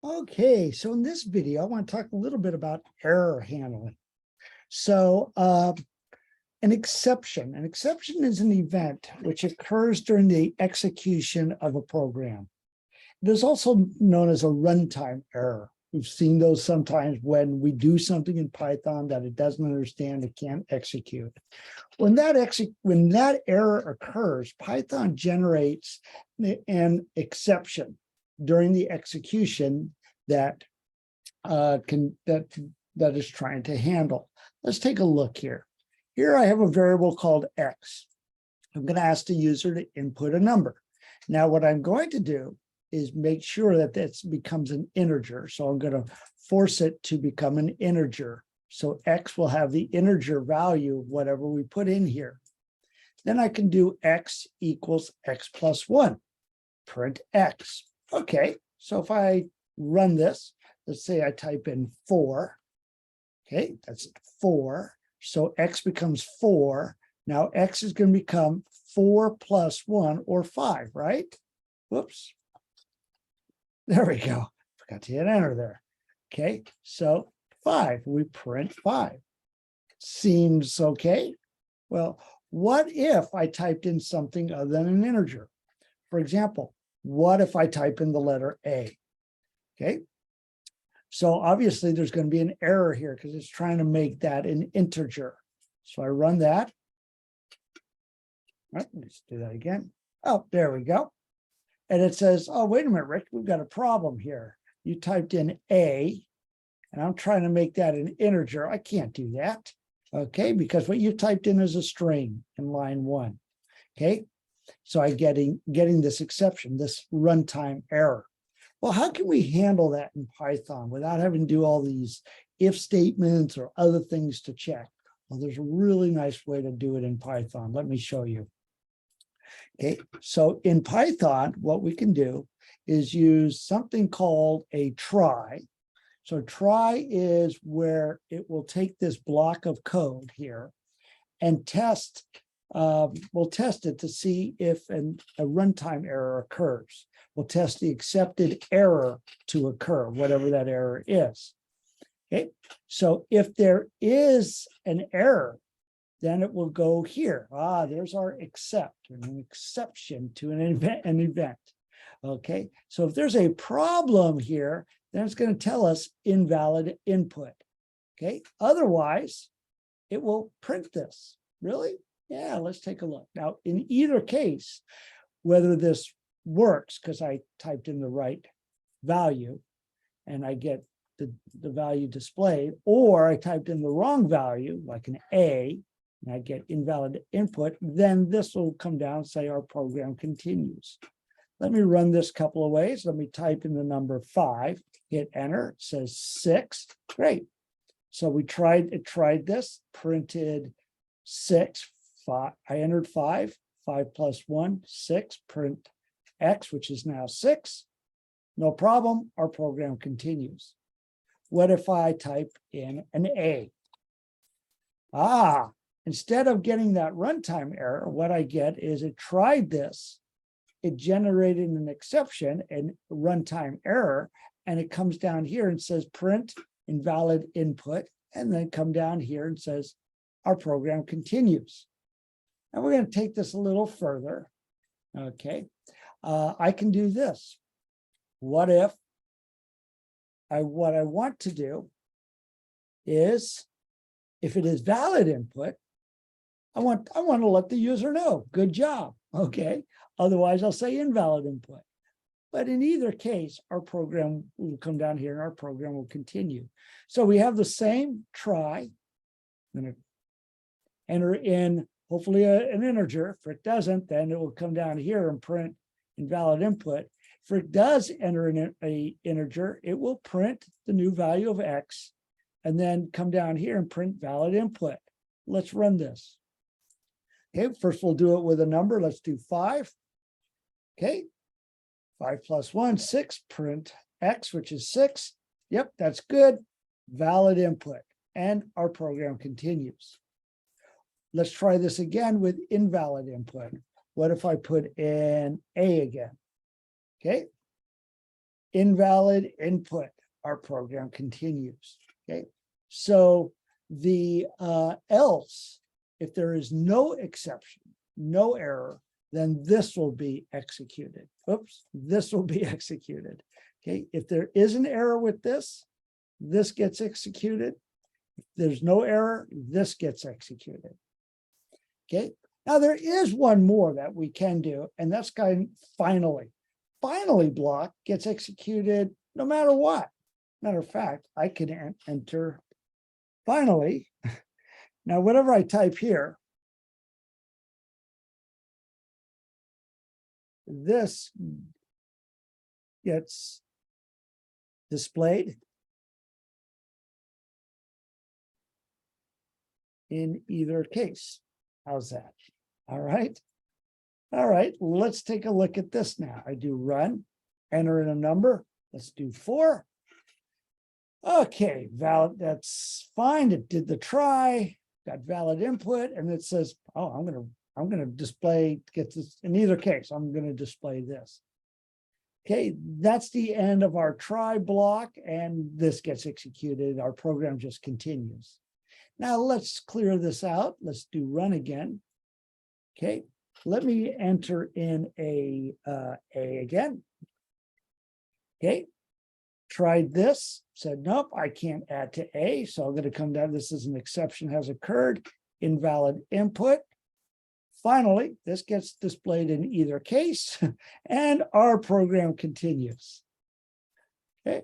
Okay, so in this video, I want to talk a little bit about error handling. So an exception is an event which occurs during the execution of a program. It is also known as a runtime error. We've seen those sometimes when we do something in Python that it doesn't understand, it can't execute. When that error occurs, Python generates an exception during the execution that that is trying to handle. Let's take a look here. Here I have a variable called x. I'm going to ask the user to input a number. Now what I'm going to do is make sure that this becomes an integer. So I'm going to force it to become an integer. So x will have the integer value of whatever we put in here. Then I can do x equals x plus 1, print x. Okay, so if I run this, let's say I type in 4. Okay, that's 4. So x becomes 4. Now x is going to become 4 plus 1 or 5, right? Whoops. There we go. Forgot to hit enter there. Okay, so 5. We print 5. Seems okay. Well, what if I typed in something other than an integer? For example, what if I type in the letter A? Okay, so obviously there's going to be an error here because it's trying to make that an integer. So I run that. All right, let's do that again. Oh, there we go. And it says, oh, wait a minute, Rick, we've got a problem here. You typed in A, and I'm trying to make that an integer. I can't do that. Okay, because what you typed in is a string in line 1. Okay, so I'm getting this exception, this runtime error. Well, how can we handle that in Python without having to do all these if statements or other things to check? Well, there's a really nice way to do it in Python. Let me show you. Okay, so in Python, what we can do is use something called a try. So try is where it will take this block of code here and test. We'll test it to see if a runtime error occurs. We'll test the accepted error to occur, whatever that error is. Okay, so if there is an error, then it will go here. There's our except, an exception to an event. Okay, so if there's a problem here, then it's going to tell us invalid input. Okay, otherwise, it will print this. Really? Yeah, let's take a look. Now, in either case, whether this works, because I typed in the right value and I get the value displayed, or I typed in the wrong value, like an A, and I get invalid input, then this will come down and say our program continues. Let me run this a couple of ways. Let me type in the number 5, hit enter, it says 6. Great. So we tried this, printed 6, 5. I entered 5, 5 plus 1, 6, print X, which is now 6. No problem, our program continues. What if I type in an A? Instead of getting that runtime error, what I get is it tried this, it generated an exception and runtime error, and it comes down here and says print invalid input, and then come down here and says our program continues. And we're going to take this a little further. Okay, I can do this. What if what I want to do is, if it is valid input, I want to let the user know, good job. Okay, otherwise I'll say invalid input. But in either case, our program will come down here and our program will continue. So we have the same try. I'm going to enter in hopefully an integer. If it doesn't, then it will come down here and print invalid input. If it does enter in an integer, it will print the new value of X and then come down here and print valid input. Let's run this. Okay, first we'll do it with a number. Let's do 5. Okay, 5 plus 1, 6, print X, which is 6. Yep, that's good. Valid input. And our program continues. Let's try this again with invalid input. What if I put in A again? Okay. invalid input. Our program continues. Okay, so the else, if there is no exception, no error, then this will be executed. Oops, this will be executed. Okay, if there is an error with this gets executed. If there's no error, this gets executed. Okay, now there is one more that we can do, and that's kind of finally. Finally block gets executed no matter what. Matter of fact, I can enter finally. Now, whatever I type here, this gets displayed in either case. How's that? All right. All right, let's take a look at this now. I do run, enter in a number. Let's do 4. Okay, valid, that's fine. It did the try, got valid input, and it says, oh, I'm gonna display, get this in either case, I'm gonna display this. Okay, that's the end of our try block, and this gets executed. Our program just continues. Now let's clear this out. Let's do run again. Okay, let me enter in a again. Okay, tried this, said, nope, I can't add to A. So I'm going to come down. This is an exception has occurred, invalid input. Finally, this gets displayed in either case, and our program continues. Okay.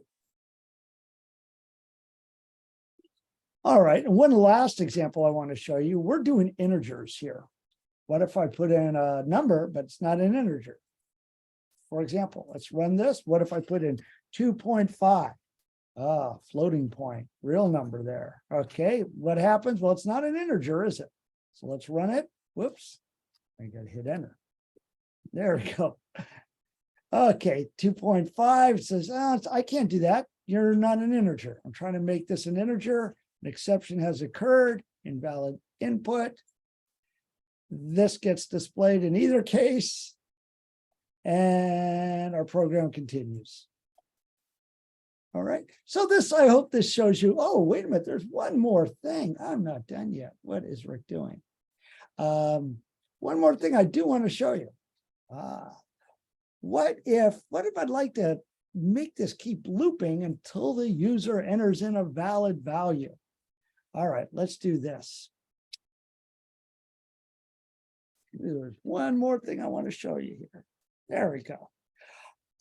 All right, and one last example I want to show you. We're doing integers here. What if I put in a number, but it's not an integer? For example, let's run this. What if I put in 2.5? Ah, floating point, real number there. Okay, what happens? Well, it's not an integer, is it? So let's run it. Whoops, I got to hit enter. There we go. Okay, 2.5 says, oh, I can't do that. You're not an integer. I'm trying to make this an integer. An exception has occurred, invalid input. This gets displayed in either case, and our program continues. All right, so this, I hope this shows you, oh, wait a minute, there's one more thing. I'm not done yet. What is Rick doing? One more thing I do want to show you. What if I'd like to make this keep looping until the user enters in a valid value? All right, let's do this. There's one more thing I want to show you here. There we go.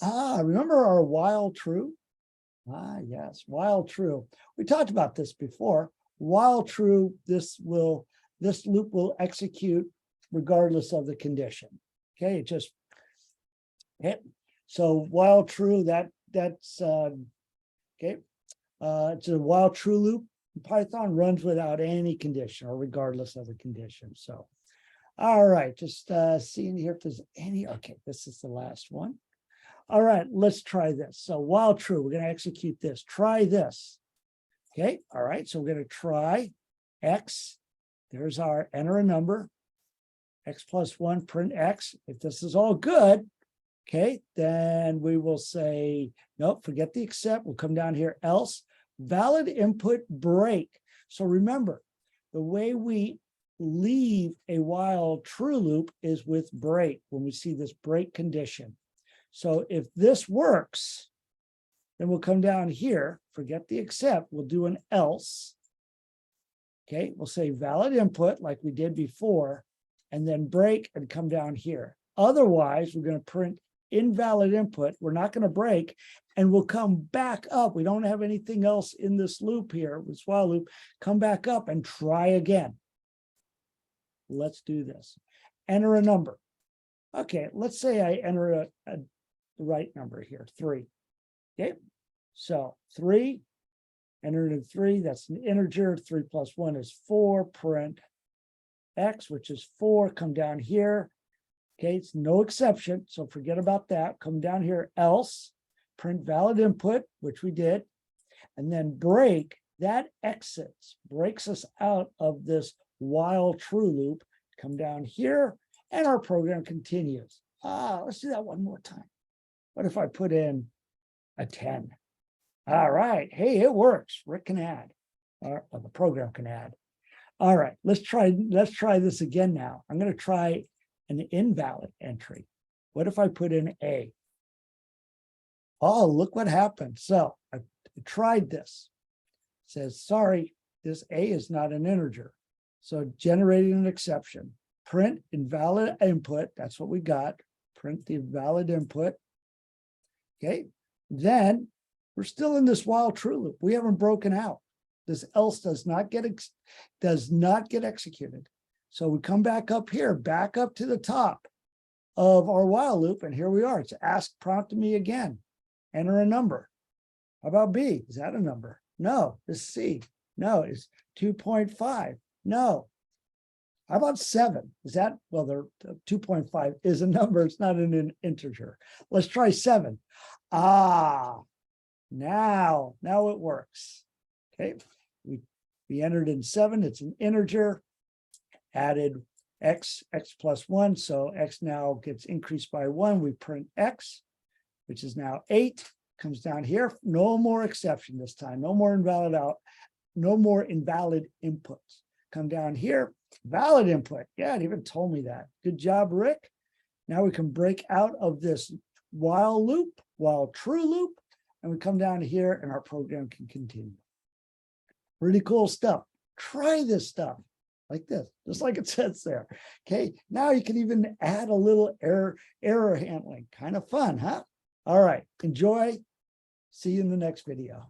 Remember our while true? Yes, while true. We talked about this before. While true, this loop will execute regardless of the condition. Okay, it just hit. So while true, that's okay. It's a while true loop. Python runs without any condition or regardless of the condition. So, all right, just seeing here if there's any. Okay, this is the last one. All right, let's try this. So while true, we're going to execute this. Try this. Okay, all right, so we're going to try X. There's our enter a number. X plus 1, print X. If this is all good, okay, then we will say, nope, forget the except. We'll come down here, else. Valid input break. So remember, the way we leave a while true loop is with break, when we see this break condition. So if this works, then we'll come down here, forget the except, we'll do an else. Okay, we'll say valid input like we did before, and then break and come down here. Otherwise, we're going to print invalid input. We're not going to break, and we'll come back up. We don't have anything else in this loop here, this while loop. Come back up and try again. Let's do this. Enter a number. Okay, let's say I enter the right number here, 3. Okay, so 3, enter in 3, that's an integer. 3 plus 1 is 4, print X, which is 4, come down here. Okay, it's no exception, so forget about that. Come down here, else, print valid input, which we did, and then break, that exits, breaks us out of this while true loop. Come down here, and our program continues. Let's do that one more time. What if I put in a 10. All right. Hey, it works. Rick can add, or the program can add. All right, let's try this again now. I'm going to try an invalid entry. What if I put in A? Oh, look what happened. So I tried this. It says, sorry, this A is not an integer. So generating an exception. Print invalid input. That's what we got. Print the invalid input. Okay. Then we're still in this while true loop. We haven't broken out. This else does not get executed. So we come back up here, back up to the top of our while loop, and here we are. It's ask prompted me again. Enter a number. How about B? Is that a number? No. Is C? No. Is 2.5? No. How about 7? Is that, well, the 2.5 is a number. It's not an integer. Let's try 7. Ah, now it works. Okay, we entered in 7, it's an integer, added x plus 1, so x now gets increased by 1. We print x, which is now 8, comes down here. No more exception this time, no more invalid inputs. Come down here, valid input. Yeah, it even told me that. Good job, Rick. Now we can break out of this while loop, while true loop, and we come down here and our program can continue. Really cool stuff. Try this stuff like this, just like it says there. Okay, now you can even add a little error handling. Kind of fun, huh? All right, enjoy. See you in the next video.